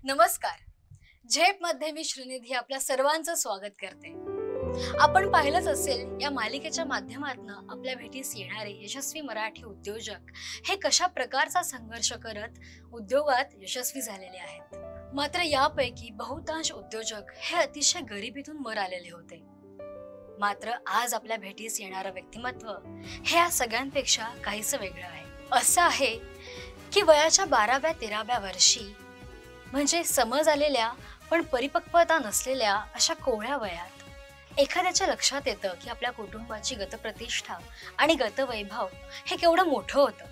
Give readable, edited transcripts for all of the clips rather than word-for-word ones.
नमस्कार. झेप मध्ये मी श्रीनिधी आपल्या सर्वांचं स्वागत करते. आपण पाहिलंच असेल, या मालिकेच्या माध्यमातून आपल्या भेटीस येणारे यशस्वी मराठी उद्योजक हे कशा प्रकारचा संघर्ष करत उद्योगात यशस्वी झालेले आहेत. मात्र यापैकी बहुतांश उद्योजक हे अतिशय गरिबीतून वर आलेले होते. मात्र आज आपल्या भेटीस येणारं व्यक्तिमत्व हे या सगळ्यांपेक्षा काहीसं वेगळं आहे. असं आहे की वयाच्या 12व्या-13व्या वर्षी म्हणजे समज आलेल्या पण परिपक्वता नसलेल्या अशा कोवळ्या वयात एखाद्याच्या लक्षात येतं की आपल्या कुटुंबाची गतप्रतिष्ठा आणि गतवैभव हे केवढं मोठं होतं.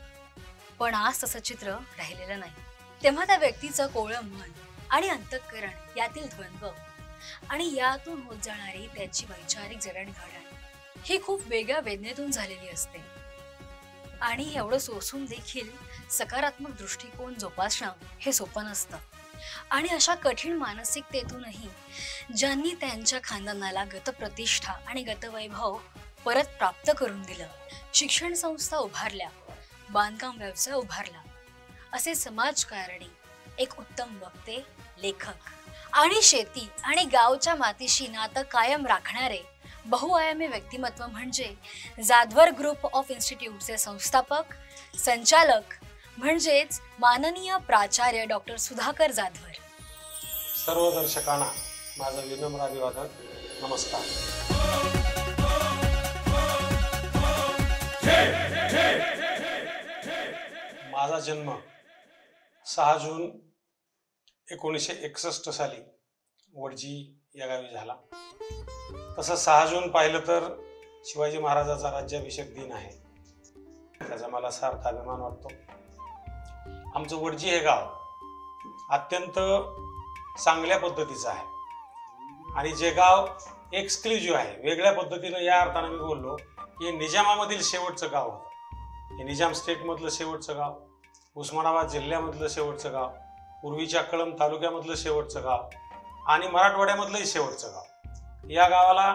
पण आज तसं चित्र राहिलेलं नाही. तेव्हा त्या व्यक्तीचं कोवळं मन आणि अंतःकरण यातील द्वंद्व आणि यातून होत जाणारी त्याची वैचारिक जडणघडण ही खूप वेगळ्या वेदनेतून झालेली असते. आणि एवढं सोसून देखील सकारात्मक दृष्टिकोन जोपासणं हे सोपं नसतं. आणि अशा कठीण मानसिकतेतूनही ज्यांनी त्यांच्या खानदानाला गतप्रतिष्ठा आणि गतवैभव परत प्राप्त करून दिलं, शिक्षण संस्था उभारल्या, बांधकाम व्यवसाय उभारला, असे समाजकारणी, एक उत्तम वक्ते, लेखक आणि शेती आणि गावच्या मातीशी नातं कायम राखणारे बहुआयामी व्यक्तिमत्व म्हणजे जाधवर ग्रुप ऑफ इन्स्टिट्यूटचे संस्थापक, संचालक म्हणजेच माननीय प्राचार्य डॉक्टर सुधाकर जाधवर. सर्व दर्शकांना माझं विनम्र अभिवादन. नमस्कार. माझा जन्म 6 जून 1961 साली वडजी या गावी झाला. तसं 6 जून पाहिलं तर शिवाजी महाराजांचा राज्याभिषेक दिन आहे. त्याचा मला सार्थ अभिमान वाटतो. आमचं वडजी हे गाव अत्यंत चांगल्या पद्धतीचं आहे आणि जे गाव एक्सक्लुझिव्ह आहे, वेगळ्या पद्धतीनं या अर्थानं मी बोललो की हे निजामामधील शेवटचं गाव होतं. हे निजाम स्टेटमधलं शेवटचं गाव, उस्मानाबाद जिल्ह्यामधलं शेवटचं गाव, पूर्वीच्या कळंब तालुक्यामधलं शेवटचं गाव आणि मराठवाड्यामधलंही शेवटचं गाव. या गावाला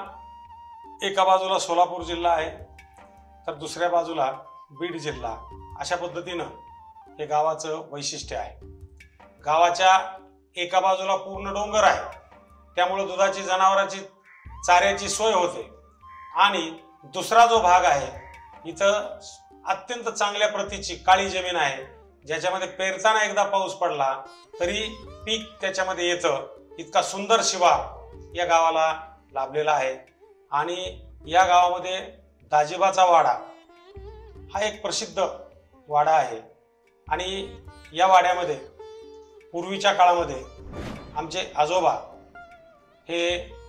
एका बाजूला सोलापूर जिल्हा आहे तर दुसऱ्या बाजूला बीड जिल्हा. अशा पद्धतीनं हे गावाचं वैशिष्ट्य आहे. गावाच्या एका बाजूला पूर्ण डोंगर आहे, त्यामुळे दुधाची, जनावरांची, चाऱ्याची सोय होते आणि दुसरा जो भाग आहे इथं अत्यंत चांगल्या प्रतीची काळी जमीन आहे, ज्याच्यामध्ये पेरताना एकदा पाऊस पडला तरी पीक त्याच्यामध्ये येतं. इतका सुंदर शिवार या गावाला लाभलेला आहे. आणि या गावामध्ये दाजिबाचा वाडा हा एक प्रसिद्ध वाडा आहे आणि या वाड्यामध्ये पूर्वीच्या काळामध्ये आमचे आजोबा हे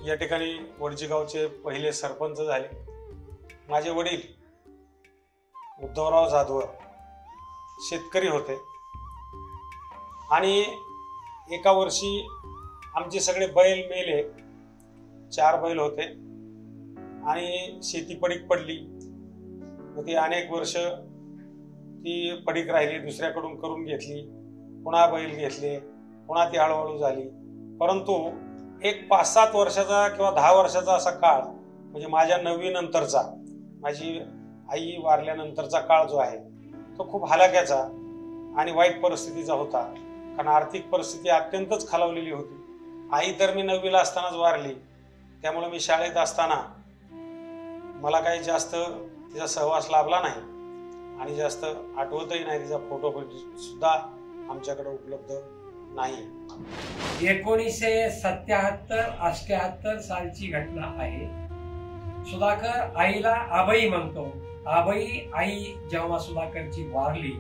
या ठिकाणी वडजी गावचे पहिले सरपंच झाले. माझे वडील उद्धवराव जाधवर शेतकरी होते आणि एका वर्षी आमचे सगळे बैल मेले. 4 बैल होते आणि शेती पडीक पडली. मग ती अनेक वर्ष ती पडीक राहिली, दुसऱ्याकडून करून घेतली, पुन्हा बैल घेतले, पुन्हा ती हळूहळू झाली. परंतु एक 5-7 वर्षाचा किंवा 10 वर्षाचा असा काळ म्हणजे माझ्या 9वी नंतरचा, माझी आई वारल्यानंतरचा काळ जो आहे तो खूप हलाख्याचा आणि वाईट परिस्थितीचा होता. कारण आर्थिक परिस्थिती अत्यंतच खालावलेली होती. आई तर मी 9वीला असतानाच वारली, त्यामुळे मी शाळेत असताना मला काही जास्त तिचा सहवास लाभला नाही आणि जास्त आठवतही नाही. तिचा फोटो सुद्धा आमच्याकडे उपलब्ध नाही. 1977-78 सालची घटना आहे. सुधाकर आईला आबाई म्हणतो आबाई आई जेव्हा सुधाकरची वारली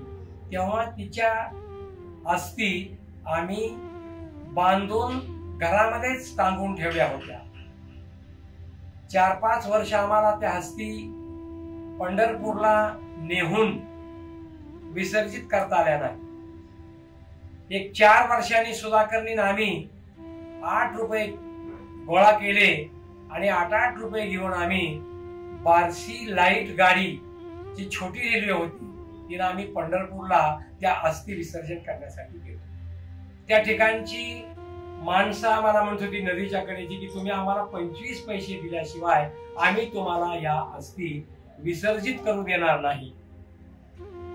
तेव्हा तिच्या अस्थी आम्ही बांधून घरामध्येच टांगून ठेवल्या होत्या. 4-5 वर्ष आम्हाला त्या अस्थी पंढरपूरला नेहून विसर्जित करता आल्या नाही. एक 4 वर्षांनी सुधाकरनी आम्ही 8 रुपये गोळा केले आणि 8-8 रुपये घेऊन आम्ही बार्शी लाईट गाडी जी छोटी रेल्वे होती तिला आम्ही पंढरपूरला त्या अस्थी विसर्जन करण्यासाठी गेलो. त्या ठिकाणची माणसं आम्हाला म्हणत होती नदीच्या कडेची की तुम्ही आम्हाला 25 पैसे दिल्याशिवाय आम्ही तुम्हाला या अस्थी विसर्जित करू देणार नाही.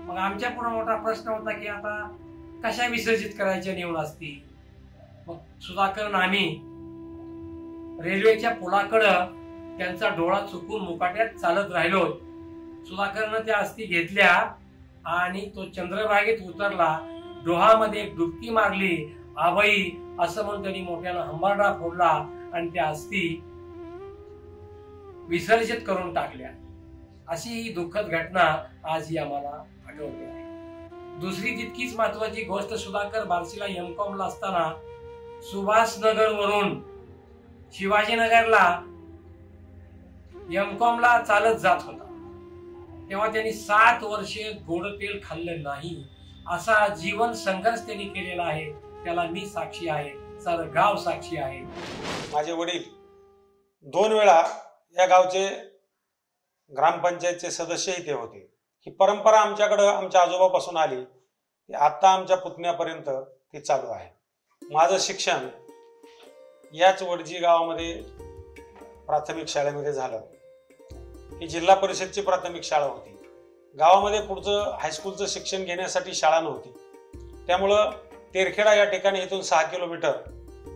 मग आमच्या पुढे मोठा प्रश्न होता की आता कशा विसर्जित करायच्या नेऊन अस्थी. मग सुधाकर आम्ही रेल्वेच्या पुलाकडं त्यांचा डोळा चुकून मुकाट्यात चालत राहिलो. सुधाकरनं त्या अस्थी घेतल्या आणि तो चंद्रभागेत उतरला. डोहामध्ये एक डुबकी मारली. आबाई असं म्हणून त्यांनी मोठ्यानं हंबरडा फोडला आणि त्या अस्थी विसर्जित करून टाकल्या. अशी ही दुःखद घटना आजही आम्हाला आठवते आहे. दुसरी तितकीच महत्वाची गोष्ट, सुधाकर बार्शीला M.Com ला असताना सुभाषनगर वरून शिवाजीनगरला M.Com ला चालत जात होता. तेव्हा त्यांनी 7 वर्षे गोड तेल खाल्लं नाही असा जीवन संघर्ष त्यांनी केलेला आहे. त्याला मी साक्षी आहे, सारं गाव साक्षी आहे. माझे वडील 2 वेळा या गावचे ग्रामपंचायतचे सदस्यही ते होते. ही परंपरा आमच्याकडं आमच्या आजोबापासून आली, आता आमच्या पुतण्यापर्यंत ती चालू आहे. माझं शिक्षण याच वडजी गावामध्ये प्राथमिक शाळेमध्ये झालं. ही जिल्हा परिषदची प्राथमिक शाळा होती. गावामध्ये पुढचं हायस्कूलचं शिक्षण घेण्यासाठी शाळा नव्हती. त्यामुळं तेरखेडा या ठिकाणी इथून 6 किलोमीटर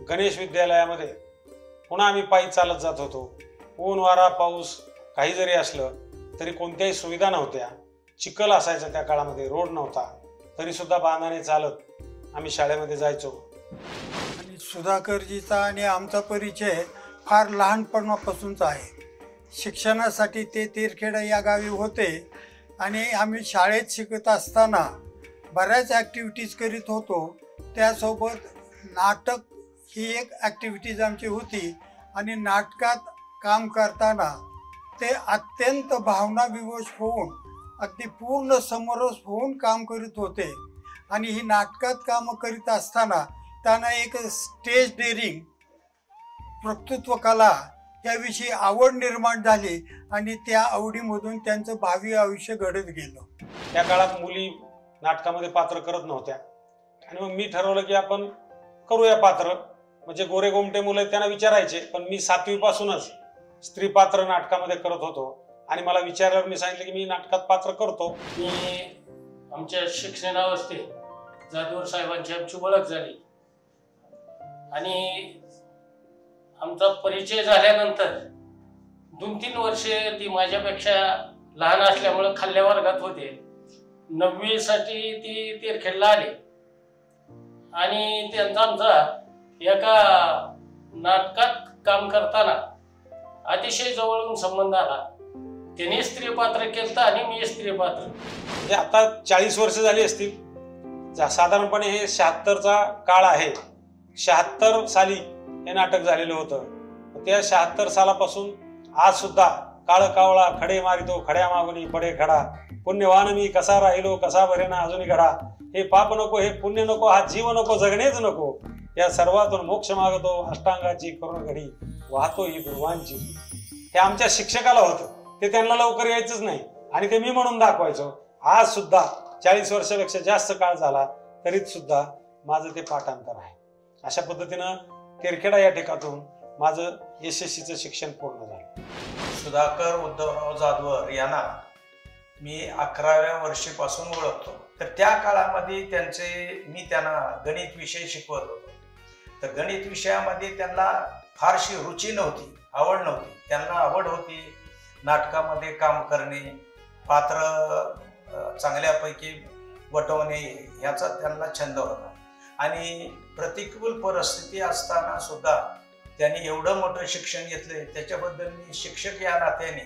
गणेश विद्यालयामध्ये पुन्हा आम्ही पायी चालत जात होतो. ऊन वारा पाऊस काही जरी असलं तरी कोणत्याही सुविधा नव्हत्या. चिखल असायचा त्या काळामध्ये, रोड नव्हता, तरी सुद्धा बांधाने चालत आम्ही शाळेमध्ये जायचो. आणि सुधाकरजीचा आणि आमचा परिचय फार लहानपणापासूनचा आहे. शिक्षणासाठी ते तेरखेडा या गावी होते आणि आम्ही शाळेत शिकत असताना बऱ्याच ॲक्टिव्हिटीज करीत होतो. त्यासोबत नाटक ही एक ॲक्टिव्हिटीज आमची होती आणि नाटकात काम करताना ते अत्यंत भावनाविवश होऊन अगदी पूर्ण समरस होऊन काम करीत होते. आणि ही नाटकात कामं करीत असताना त्यांना एक स्टेज डेअरिंग, वक्तृत्व कला याविषयी आवड निर्माण झाली आणि त्या आवडीमधून त्यांचं भावी आयुष्य घडत गेलं. त्या काळात मुली नाटकामध्ये पात्र करत नव्हत्या आणि मग मी ठरवलं की आपण करूया पात्र. म्हणजे गोरे गोमटे मुलं त्यांना विचारायचे, पण मी 7वी पासूनच स्त्री पात्र नाटकामध्ये करत होतो आणि मला विचारल्यावर मी सांगितलं की मी नाटकात पात्र करतो. मी आमच्या शिक्षणावस्थेत जाधवर साहेबांची आमची ओळख झाली आणि आमचा परिचय झाल्यानंतर 2-3 वर्षे ती माझ्यापेक्षा लहान असल्यामुळे खाल्ल्या वर्गात होते. 9वी साठी ती तेरखेडला आले आणि त्यांचा आमचा एका नाटकात काम करताना अतिशय जवळून संबंध आला. त्याने स्त्री पात्र केलं आणि मी स्त्री पात्र. म्हणजे आता 40 वर्ष झाली असतील. साधारणपणे हे 76चा काळ आहे. 76 साली हे नाटक झालेलं होतं. त्या 76 सालापासून आज सुद्धा काळ कावळा खडे मारितो खड्या मागुनी पडे खडा, पुण्यवान मी कसा राहिलो कसा भरेना अजूनही घडा, हे पाप नको हे पुण्य नको हा जीव नको जगणेच नको, या सर्वातून मोक्ष मागतो अष्टांगाची करुण घडी, वाहतो ही दुर्वांची. हे आमच्या शिक्षकाला होतं. ते त्यांना लवकर यायचंच नाही आणि ते मी म्हणून दाखवायचो. आज सुद्धा 40 वर्षापेक्षा जास्त काळ झाला तरीच सुद्धा माझं ते पाठांतर आहे. अशा पद्धतीनं तेरखेडा या ठिकाणातून माझं यशस्वीचं शिक्षण पूर्ण झालं. सुधाकर उद्धवराव जाधवर यांना मी 11व्या वर्षीपासून ओळखतो. तर त्या काळामध्ये मी त्यांना गणित विषय शिकवत होतो. तर गणित विषयामध्ये त्यांना फारशी रुची नव्हती, आवड नव्हती. त्यांना आवड होती नाटकामध्ये काम करणे, पात्र चांगल्यापैकी वटवणे याचा त्यांना छंद होता. आणि प्रतिकूल परिस्थिती असताना सुद्धा त्यांनी एवढं मोठं शिक्षण घेतले. त्याच्याबद्दल मी शिक्षक या नात्याने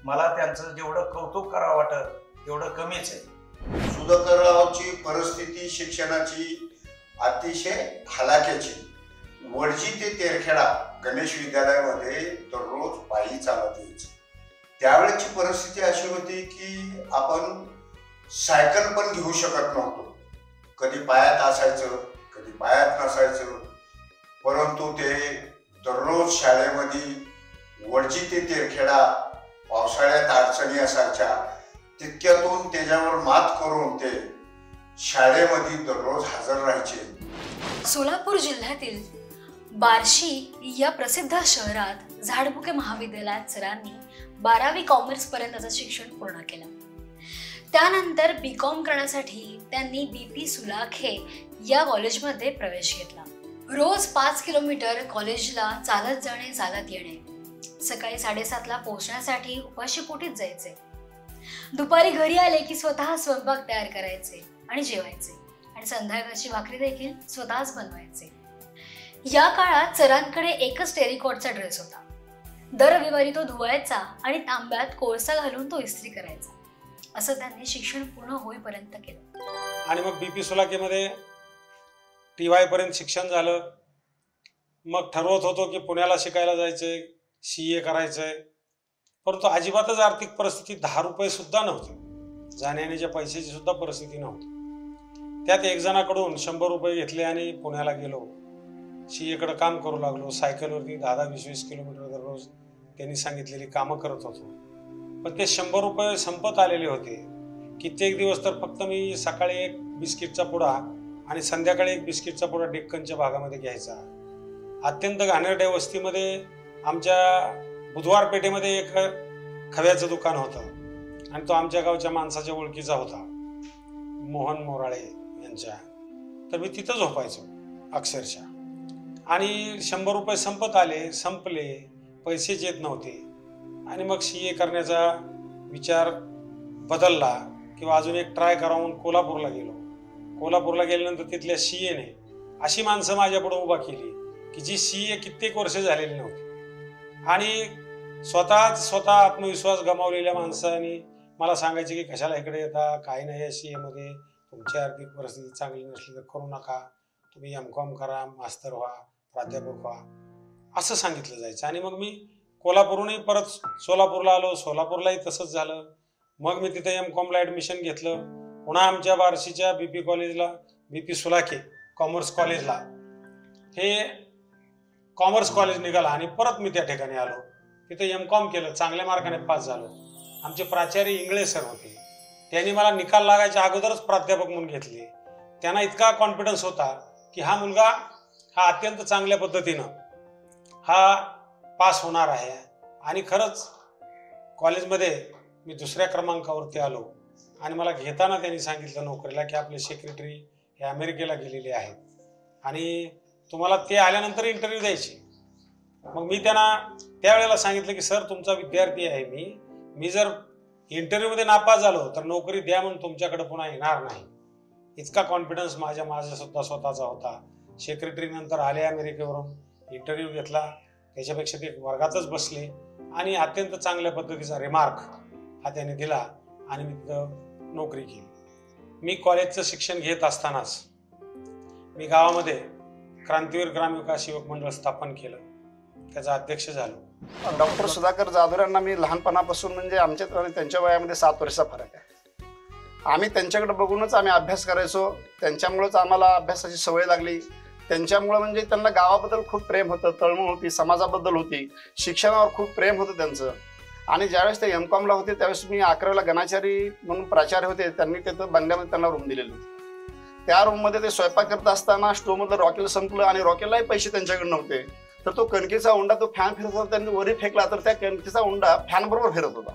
मला त्यांचं जेवढं कौतुक करावं वाटत तेवढं कमीच आहे. सुधाकररावची परिस्थिती शिक्षणाची अतिशय हलाख्याची. वडजी ते तेरखेडा गणेश विद्यालयामध्ये दररोज पायी चालत यायचं. त्यावेळेची परिस्थिती अशी होती की आपण सायकल पण घेऊ शकत नव्हतो. कधी पायात असायचं, कधी पायात नसायचं. परंतु ते दररोज शाळेमध्ये वडजी ते तेरखेडा पावसाळ्यात अडचणी असायच्या, तितक्यातून त्याच्यावर मात करून ते शाळेमध्ये दररोज हजर राहायचे. सोलापूर जिल्ह्यातील बार्शी या प्रसिद्ध शहरात झाडबुके महाविद्यालयात सरांनी 12वी कॉमर्स पर्यंतचं शिक्षण पूर्ण केलं. त्यानंतर B.Com करण्यासाठी त्यांनी BP सुलाखे या कॉलेजमध्ये प्रवेश घेतला. रोज 5 किलोमीटर कॉलेजला चालत जाणे, चालत येणे. सकाळी 7:30ला पोहोचण्यासाठी उपाशी पोटीच जायचे. दुपारी घरी आले की स्वतः स्वयंपाक तयार करायचे आणि जेवायचे आणि संध्याकाळची भाकरी देखील स्वतःच बनवायचे. या काळात सरांकडे एकच टेरिकॉटचा ड्रेस होता. दर रविवारी तो धुवायचा आणि तांब्यात कोळसा घालून तो इस्त्री करायचा. असं त्यांनी शिक्षण पूर्ण होईपर्यंत केलं. आणि मग BP सुलाखेमध्ये TY पर्यंत शिक्षण झालं. मग ठरवत होतो की पुण्याला शिकायला जायचंय, CA करायचंय. परंतु अजिबातच आर्थिक परिस्थिती 10 रुपये सुद्धा नव्हते. जाण्याच्या पैशाची सुद्धा परिस्थिती नव्हती. त्यात एक जणाकडून 100 रुपये घेतले आणि पुण्याला गेलो. CA कडे काम करू लागलो. सायकलवरती 10-20 किलोमीटर दररोज त्यांनी सांगितलेली कामं करत होतो. पण ते 100 रुपये संपत आलेले होते. कित्येक दिवस तर फक्त मी सकाळी एक बिस्किटचा पुडा आणि संध्याकाळी एक बिस्किटचा पुडा डेक्कनच्या भागामध्ये घ्यायचा. अत्यंत घाणेरड्या वस्तीमध्ये आमच्या बुधवार पेठेमध्ये एक खव्याचं दुकान होतं आणि तो आमच्या गावच्या माणसाच्या ओळखीचा होता, मोहन मोराळे यांच्या. तर मी तिथं झोपायचो अक्षरशः. आणि 100 रुपये संपले, पैसेच येत नव्हते. आणि मग CA करण्याचा विचार बदलला किंवा अजून एक ट्राय करावं म्हणून कोल्हापूरला गेलो. कोल्हापूरला गेल्यानंतर तिथल्या CAने अशी माणसं माझ्यापुढे उभा केली की जी CA कित्येक वर्ष झालेली नव्हती. आणि स्वतः आत्मविश्वास गमावलेल्या माणसांनी मला सांगायचे की कशाला इकडे येता, काही नाही या CA मध्ये, तुमची आर्थिक परिस्थिती चांगली नसली तर करू नका, तुम्ही M.Com करा, मास्तर व्हा, प्राध्यापक व्हा, असं सांगितलं जायचं. आणि मग मी कोल्हापूरहूनही परत सोलापूरला आलो. सोलापूरलाही तसंच झालं. मग मी तिथे M.Com ॲडमिशन घेतलं. पुन्हा आमच्या बार्शीच्या BP कॉलेजला, BP सुलाखे कॉमर्स कॉलेजला, हे कॉमर्स कॉलेज निघाला आणि परत मी त्या ठिकाणी आलो. तिथे M.Com केलं, चांगल्या मार्काने पास झालो. आमचे प्राचार्य इंगळे सर होते. त्यांनी मला निकाल लागायच्या अगोदरच प्राध्यापक म्हणून घेतले. त्यांना इतका कॉन्फिडन्स होता की हा मुलगा हा अत्यंत चांगल्या पद्धतीनं हा पास होणार आहे. आणि खरंच कॉलेजमध्ये मी 2ऱ्या क्रमांकावरती आलो. आणि मला घेताना त्यांनी सांगितलं नोकरीला की आपले सेक्रेटरी हे अमेरिकेला गेलेले आहेत आणि तुम्हाला ते आल्यानंतर इंटरव्ह्यू द्यायची. मग मी त्यांना त्यावेळेला सांगितलं की सर तुमचा विद्यार्थी आहे मी जर इंटरव्ह्यूमध्ये नापास झालो तर नोकरी द्या म्हणून तुमच्याकडे पुन्हा येणार नाही. इतका कॉन्फिडन्स माझ्या सुद्धा स्वतःचा होता. सेक्रेटरी नंतर आले अमेरिकेवरून, इंटरव्ह्यू घेतला, त्याच्यापेक्षा ते वर्गातच बसले आणि अत्यंत चांगल्या पद्धतीचा रिमार्क हा त्याने दिला आणि मी तिथं नोकरी केली. मी कॉलेजचं शिक्षण घेत असतानाच मी गावामध्ये क्रांतीवीर ग्रामविकास युवक मंडळ स्थापन केलं, त्याचा अध्यक्ष झालो. डॉक्टर सुधाकर जाधव यांना मी लहानपणापासून म्हणजे आमच्या आणि त्यांच्या वयामध्ये 7 वर्षाचा फरक आहे. आम्ही त्यांच्याकडे बघूनच आम्ही अभ्यास करायचो. त्यांच्यामुळेच आम्हाला अभ्यासाची सवय लागली. त्यांच्यामुळे म्हणजे त्यांना गावाबद्दल खूप प्रेम होतं, तळमळ होती, समाजाबद्दल होती, शिक्षणावर खूप प्रेम होतं त्यांचं. आणि ज्यावेळेस ते M.Com ला होते त्यावेळेस मी 11वीला गणाचारी म्हणून प्राचार्य होते. त्यांनी तिथं बंगल्यामध्ये त्यांना रूम दिलेली होती. त्या रूममध्ये ते स्वयंपाक करत असताना स्टोव्हमधलं रॉकेल संपलं आणि रॉकेललाही पैसे त्यांच्याकडे नव्हते. तर तो कणकेचा उंडा तो फॅन फिरत होता, त्यांनी वरी फेकला तर त्या कणकेचा उंडा फॅन बरोबर फिरत होता.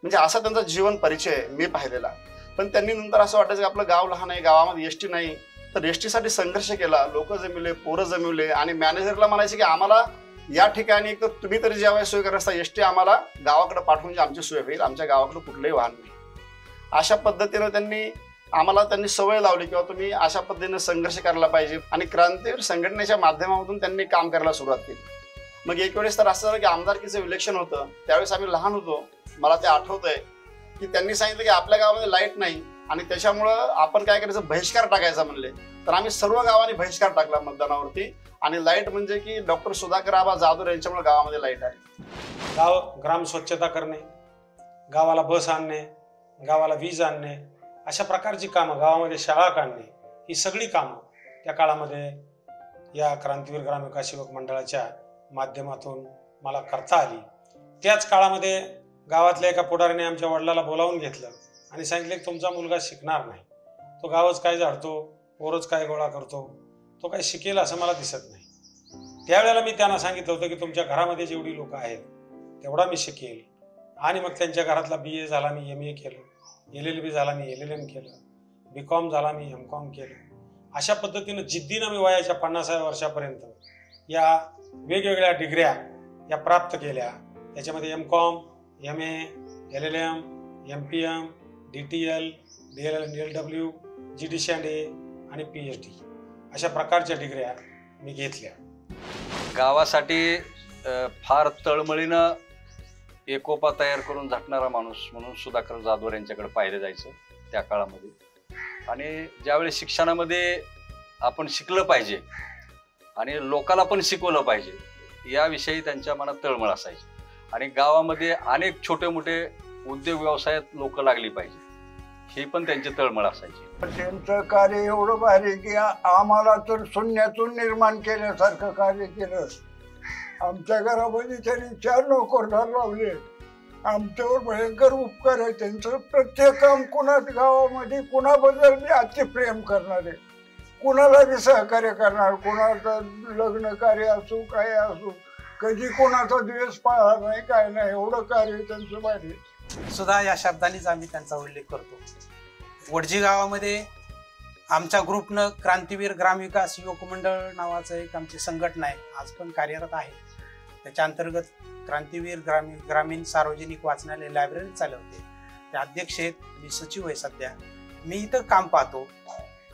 म्हणजे असा त्यांचा जीवन परिचय मी पाहिलेला. पण त्यांनी नंतर असं वाटायचं की आपलं गाव लहान आहे, गावामध्ये एसटी नाही, तर एसटीसाठी संघर्ष केला. लोक जमिवले, पोरं जमिवले आणि मॅनेजरला म्हणायचे की आम्हाला या ठिकाणी एक तर तुम्ही तरी ज्यावेळेस सोय करत असता एसटी आम्हाला गावाकडे पाठवून आमची सोय होईल, आमच्या गावाकडे कुठलंही वाहन नाही. अशा पद्धतीनं त्यांनी सवय लावली किंवा तुम्ही अशा पद्धतीने संघर्ष करायला पाहिजे. आणि क्रांतीवीर संघटनेच्या माध्यमातून त्यांनी काम करायला सुरुवात केली. मग एक वेळेस तर असं झालं की आमदारकीचं इलेक्शन होतं. त्यावेळेस आम्ही लहान होतो. मला ते आठवतंय की त्यांनी सांगितलं की आपल्या गावामध्ये लाईट नाही आणि त्याच्यामुळं आपण काय करायचं, बहिष्कार टाकायचा म्हणले. तर आम्ही सर्व गावांनी बहिष्कार टाकला मतदानावरती. आणि लाईट म्हणजे की डॉक्टर सुधाकर आबा जाधव यांच्यामुळे गावामध्ये लाईट आहे. गाव ग्राम स्वच्छता करणे, गावाला बस आणणे, गावाला वीज आणणे, अशा प्रकारची कामं, गावामध्ये शाळा काढणे, ही सगळी कामं त्या काळामध्ये या क्रांतीवीर ग्रामविकास युवक मंडळाच्या माध्यमातून मला करता आली. त्याच काळामध्ये गावातल्या एका पुढाऱ्याने आमच्या वडिलाला बोलावून घेतलं आणि सांगितलं की तुमचा मुलगा शिकणार नाही, तो गावच काय झाडतो, पोरच काय गोळा करतो, तो काय शिकेल असं मला दिसत नाही. त्यावेळेला मी त्यांना सांगितलं होतं की तुमच्या घरामध्ये जेवढी लोक आहेत तेवढा मी शिकेल. आणि मग त्यांच्या घरातला BA झाला, मी MA केलं, LLB झाला, मी LLM केलं, BCom झाला, मी MCom केलं. अशा पद्धतीनं जिद्दीनं मी वयाच्या 50व्या वर्षापर्यंत या वेगवेगळ्या डिग्र्या या प्राप्त केल्या. त्याच्यामध्ये MCom, MA, LLM, MPM, DTL, DLW, GD&A आणि PhD अशा प्रकारच्या डिग्र्या मी घेतल्या. गावासाठी फार तळमळीनं एकोपा तयार करून झटणारा माणूस म्हणून सुधाकर जाधव यांच्याकडे पाहिलं जायचं त्या काळामध्ये. आणि ज्यावेळेस शिक्षणामध्ये आपण शिकलं पाहिजे आणि लोकाला पण शिकवलं पाहिजे याविषयी त्यांच्या मनात तळमळ असायची. आणि गावामध्ये अनेक छोटे मोठे उद्योग व्यवसायात लोक लागली पाहिजे ही पण त्यांची तळमळ असायची. त्यांचं कार्य एवढं भारी की आम्हाला तर शून्यातून निर्माण केल्यासारखं कार्य केलं. आमच्या घरामध्ये त्यांनी 4 नोकरदार लावले. आमच्यावर भयंकर उपकार आहे त्यांचं. प्रत्येक काम कुणाच गावामध्ये कुणाबद्दल मी अतिप्रेम करणारे, कुणाला बी सहकार्य करणार, कुणाचं लग्न कार्य असो काय असो, कधी कोणाचा दिवस पाळणार नाही, काय नाही, एवढं कार्य त्यांचं भारी. सुद्धा या शब्दांनीच आम्ही त्यांचा उल्लेख करतो. वडजी गावामध्ये आमच्या ग्रुपनं क्रांतीवीर ग्रामविकास युवक मंडळ नावाचं एक आमची संघटना आहे, आज पण कार्यरत आहे. त्याच्या अंतर्गत क्रांतीवीर ग्रामीण सार्वजनिक वाचनालय लायब्ररी चालवते. ते अध्यक्ष आहेत, मी सचिव आहे सध्या. मी इथं काम पाहतो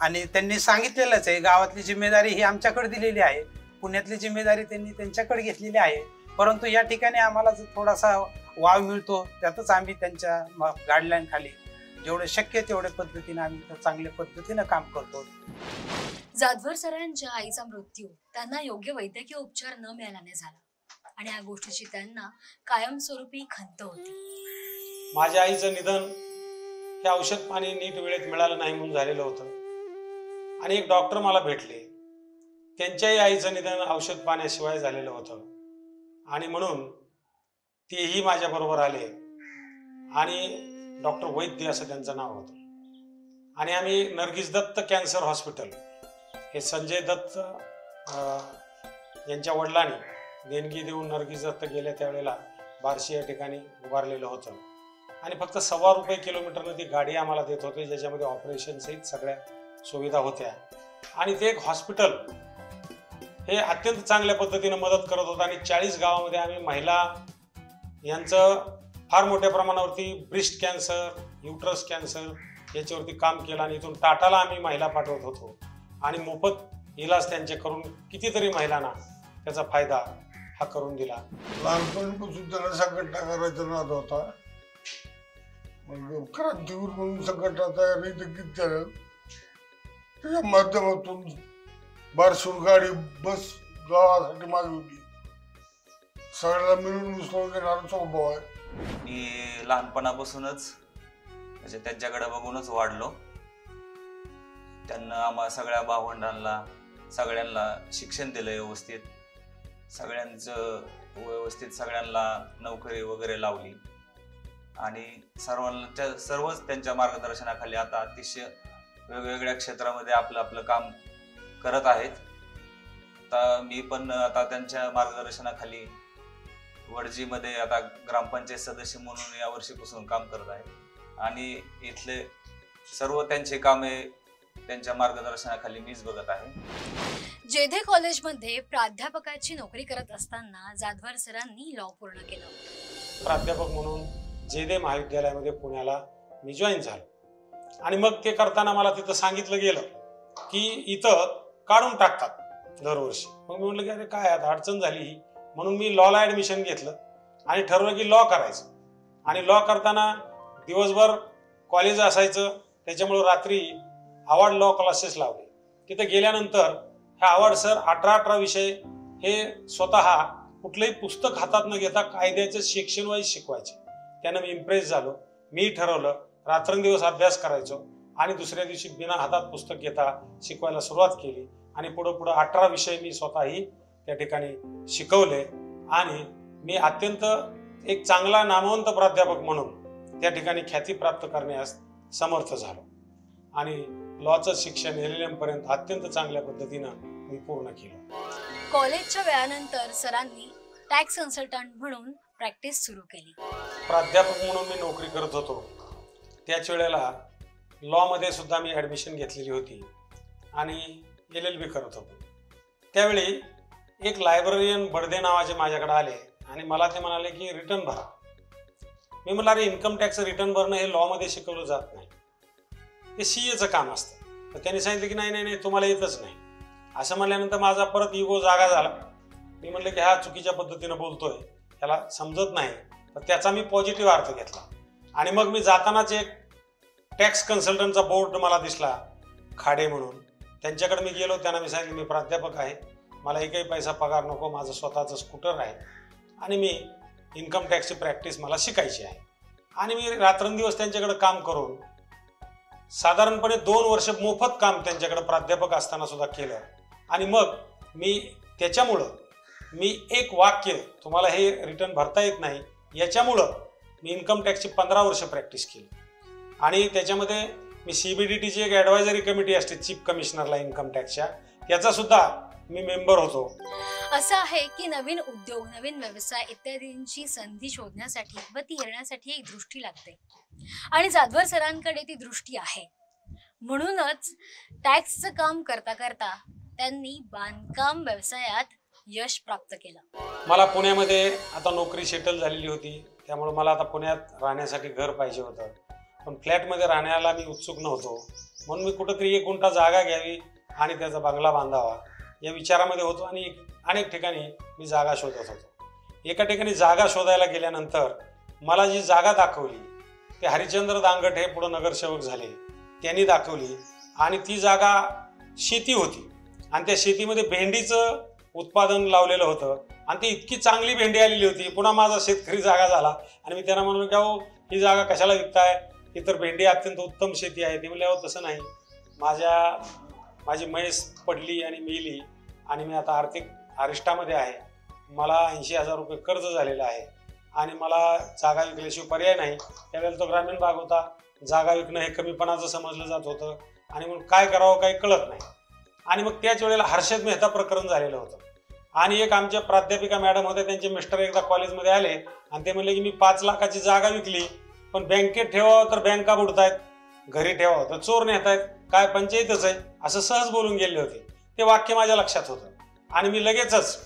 आणि त्यांनी सांगितलेलंच आहे गावातली जिम्मेदारी ही आमच्याकडे दिलेली आहे, पुण्यातली जिम्मेदारी त्यांनी त्यांच्याकडे घेतलेली आहे. परंतु या ठिकाणी आम्हाला जो थोडासा वाव मिळतो त्यातच आम्ही त्यांच्या गाईडलाईन खाली जेवढे शक्य तेवढ्या पद्धतीने आम्ही चांगल्या पद्धतीनं काम करतो. जाधवर सरांच्या आईचा मृत्यू त्यांना योग्य वैद्यकीय उपचार न मिळाल्याने झाला आणि या गोष्टीची त्यांना कायमस्वरूपी खंत होती. माझ्या आईचं निधन हे औषध पाणी नीट वेळेत मिळालं नाही म्हणून झालेलं होतं. आणि एक डॉक्टर मला भेटले, त्यांच्याही आईचं निधन औषध पाण्याशिवाय झालेलं होतं. आणि म्हणून तेही माझ्या बरोबर आले आणि डॉक्टर वैद्य असं त्यांचं नाव होतं. आणि आम्ही नर्गिस दत्त कॅन्सर हॉस्पिटल हे संजय दत्त यांच्या वडिलांनी देणगी देऊन नर्गिस दत्त गेल्या त्यावेळेला बार्शी या ठिकाणी उभारलेलं होतं. आणि फक्त ₹1.25 किलोमीटरनं ती गाडी आम्हाला देत होते, ज्याच्यामध्ये ऑपरेशन सहित सगळ्या सुविधा होत्या. आणि ते एक हॉस्पिटल हे अत्यंत चांगल्या पद्धतीनं मदत करत होतं. आणि 40 गावामध्ये आम्ही महिला यांचं फार मोठ्या प्रमाणावरती ब्रेस्ट कॅन्सर, युट्रस कॅन्सर याच्यावरती काम केलं. आणि इथून टाटाला आम्ही महिला पाठवत होतो आणि मोफत इलाज त्यांचे करून कितीतरी महिलांना त्याचा फायदा हा करून दिला. लहानपणापासून त्याला संघटना करायचा नाद होता. क्रांतीवीर म्हणून संघटना तयारी देखील केलं. त्याच्या माध्यमातून बारसूर गाडी बस गावासाठी मागवली. सगळ्याला मिळून मिसळून घेणारा स्वभाव आहे. मी लहानपणापासूनच म्हणजे त्यांच्याकडे बघूनच वाढलो. त्यांना आम्हा सगळ्या भावंडांना सगळ्यांना शिक्षण दिलं व्यवस्थित, सगळ्यांचं व्यवस्थित सगळ्यांना नोकरी वगैरे लावली आणि सर्वच त्यांच्या मार्गदर्शनाखाली आता अतिशय वेगवेगळ्या क्षेत्रामध्ये आपलं आपलं काम करत आहेत. आता मी पण आता त्यांच्या मार्गदर्शनाखाली वडजीमध्ये आता ग्रामपंचायत सदस्य म्हणून या वर्षीपासून काम करत आहे. आणि इथले सर्व त्यांचे कामे त्यांच्या मार्गदर्शनाखाली मीच बघत आहे. जेधे कॉलेजमध्ये प्राध्यापकाची नोकरी करत असताना जाधवर सरांनी लॉ पूर्ण केलं. प्राध्यापक म्हणून जेधे महाविद्यालयामध्ये पुण्याला मी जॉईन झालो. आणि मग ते करताना मला तिथं सांगितलं गेलं की इथं काढून टाकतात दरवर्षी. मग मी म्हटलं की अरे काय आता अडचण झाली ही, म्हणून मी लॉला ऍडमिशन घेतलं आणि ठरवलं की लॉ करायचं. आणि लॉ करताना दिवसभर कॉलेज असायचं, त्याच्यामुळं रात्री आवाड लॉ क्लासेस लावले. तिथे गेल्यानंतर हे आवाड सर 18 विषय हे स्वतः कुठलंही पुस्तक हातात न घेता कायद्याचं सेक्शन वाईज शिकवायचे. त्यानं मी इम्प्रेस झालो. मी ठरवलं रात्रंदिवस अभ्यास करायचो आणि दुसऱ्या दिवशी बिना हातात पुस्तक घेता शिकवायला सुरुवात केली आणि पुढं 18 विषय मी स्वतःही त्या ठिकाणी शिकवले आणि मी अत्यंत एक चांगला नामवंत प्राध्यापक म्हणून त्या ठिकाणी ख्याती प्राप्त करण्यास समर्थ झालो आणि लॉचं शिक्षण LLM पर्यंत अत्यंत चांगल्या पद्धतीनं मी पूर्ण केलं. कॉलेजच्या वेळानंतर सरांनी टॅक्स कन्सल्टंट म्हणून प्रॅक्टिस सुरू केली. प्राध्यापक म्हणून मी नोकरी करत होतो. त्याच वेळेला लॉमध्ये सुद्धा मी ॲडमिशन घेतलेली होती आणि LLB करत होतो. त्यावेळी एक लायब्ररियन बडदे नावाचे माझ्याकडे आले आणि मला ते म्हणाले की रिटर्न भरा. मी म्हटलं अरे इन्कम टॅक्स रिटर्न भरणं हे लॉमध्ये शिकवलं जात नाही, ते CAचं काम असतं. तर त्यांनी सांगितलं की नाही नाही नाही तुम्हाला येतच नाही. असं म्हणल्यानंतर माझा परत इगो जागा झाला. मी म्हटलं की हा चुकीच्या पद्धतीनं बोलतोय, त्याला समजत नाही. तर त्याचा मी पॉझिटिव्ह अर्थ घेतला आणि मग मी जातानाच एक टॅक्स कन्सल्टंटचा बोर्ड मला दिसला खाडे म्हणून. त्यांच्याकडे मी गेलो. त्यांना मी सांगितलं मी प्राध्यापक आहे, मला एकही पैसा पगार नको, माझं स्वतःचं स्कूटर आहे आणि मी इन्कम टॅक्सची प्रॅक्टिस मला शिकायची आहे. आणि मी रात्रंदिवस त्यांच्याकडे काम करून साधारणपणे 2 वर्ष मोफत काम त्यांच्याकडे प्राध्यापक असताना सुद्धा केलं. आणि मग मी त्याच्यामुळं मी एक वाक्य तुम्हाला हे रिटर्न भरता येत नाही याच्यामुळं मी इन्कम टॅक्सची 15 वर्ष प्रॅक्टिस केली. आणि त्याच्यामध्ये मी CBDTची एक ॲडवायझरी कमिटी असते चीफ कमिशनरला इन्कम टॅक्सच्या, त्याचा सुद्धा मी मेंबर होतो. असं आहे की नवीन उद्योग, नवीन व्यवसाय इत्यादींची संधी शोधण्यासाठी व ती येण्यासाठी एक दृष्टी लागते आणि जाधवर सरांकडे ती दृष्टी आहे. म्हणूनच टॅक्सचं काम करता करता त्यांनी बांधकाम व्यवसायात यश प्राप्त केलं. मला पुण्यामध्ये आता नोकरी सेटल झालेली होती, त्यामुळे मला आता पुण्यात राहण्यासाठी घर पाहिजे होतं. पण फ्लॅटमध्ये राहण्याला मी उत्सुक नव्हतो. म्हणून मी कुठंतरी 1 गुंठा जागा घ्यावी आणि त्याचा बंगला बांधावा या विचारामध्ये होतो आणि अनेक ठिकाणी मी जागा शोधत होतो. एका ठिकाणी जागा शोधायला गेल्यानंतर मला जी जागा दाखवली ते हरिश्चंद्र दांगट हे पुढे नगरसेवक झाले, त्यांनी दाखवली आणि ती जागा शेती होती आणि त्या शेतीमध्ये भेंडीचं उत्पादन लावलेलं होतं आणि ती इतकी चांगली भेंडी आलेली होती. पुन्हा माझा शेतकरी जागा झाला आणि मी त्यांना म्हणलो की अहो ही जागा कशाला विकताय, ही तर भेंडी अत्यंत उत्तम शेती आहे. ते म्हणले अहो तसं नाही, माझी म्हैस पडली आणि मेली आणि मी आता आर्थिक अरिष्टामध्ये आहे, मला 80,000 रुपये कर्ज झालेलं आहे आणि मला जागा विकल्याशिवाय पर्याय नाही. त्यावेळेला तो ग्रामीण भाग होता, जागा विकणं हे कमीपणाचं समजलं जात होतं आणि म्हणून काय करावं काही कळत नाही. आणि मग त्याच वेळेला हर्षद मेहता प्रकरण झालेलं होतं आणि एक आमच्या प्राध्यापिका मॅडम होत्या, त्यांचे मिस्टर एकदा कॉलेजमध्ये आले आणि ते म्हणले की मी 5 लाखाची जागा विकली, पण बँकेत ठेवावं तर बँका बुडतायत, घरी ठेवावं तर चोर नेतायत, काय पंचायतच आहे, असं सहज बोलून गेले होते. ते वाक्य माझ्या लक्षात होतं आणि मी लगेचच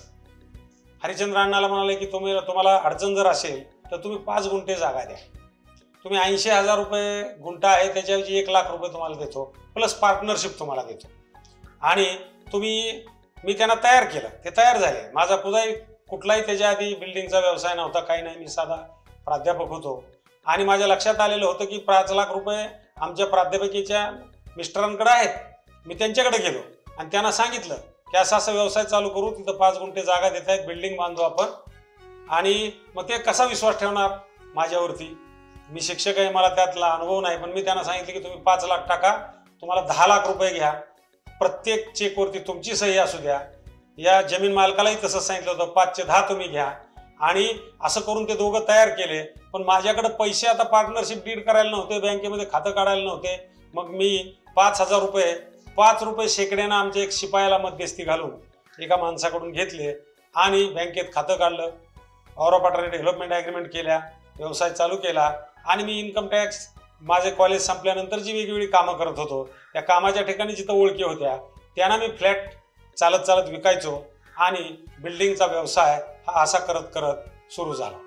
हरिश्चंद्र अण्णाला म्हणाले की तुम्हाला अडचण जर असेल तर तुम्ही 5 गुंठे जागा द्या, तुम्ही 80,000 रुपये गुंठा आहे त्याच्याऐवजी 1 लाख रुपये तुम्हाला देतो, प्लस पार्टनरशिप तुम्हाला देतो. आणि मी त्यांना तयार केलं, ते तयार झाले. माझा कुठलाही त्याच्या आधी बिल्डिंगचा व्यवसाय नव्हता, काही नाही, मी साधा प्राध्यापक होतो. आणि माझ्या लक्षात आलेलं होतं की 5 लाख रुपये आमच्या प्राध्यापकीच्या मिस्टरांकडे आहेत. मी त्यांच्याकडे गेलो आणि त्यांना सांगितलं की असा व्यवसाय चालू करू, तिथं 5 गुंठे जागा देत आहेत, बिल्डिंग बांधू आपण. आणि मग ते कसा विश्वास ठेवणार माझ्यावरती, मी शिक्षक आहे, मला त्यातला अनुभव नाही. पण मी त्यांना सांगितलं की तुम्ही 5 लाख टाका, तुम्हाला 10 लाख रुपये घ्या, प्रत्येक चेकवरती तुमची सही असू द्या. या जमीन मालकालाही तसंच सांगितलं होतं, 5चे 10 तुम्ही घ्या. आणि असं करून ते दोघं तयार केले. पण माझ्याकडे पैसे आता पार्टनरशिप डीड करायला नव्हते, बँकेमध्ये खातं काढायला नव्हते. मग मी 5,000 रुपये 5 रुपये शेकड्यानं आमच्या एक शिपायाला मध्यस्थी घालून एका माणसाकडून घेतले आणि बँकेत खातं काढलं, ऑरोपाटरी डेव्हलपमेंट ॲग्रीमेंट केल्या, व्यवसाय चालू केला. आणि मी इन्कम टॅक्स माझे कॉलेज संपल्यानंतर जी वेगवेगळी कामं करत होतो त्या कामाच्या ठिकाणी जिथं ओळखी होत्या त्यांना मी फ्लॅट चालत विकायचो आणि बिल्डिंगचा व्यवसाय हा असा करत सुरू झाला.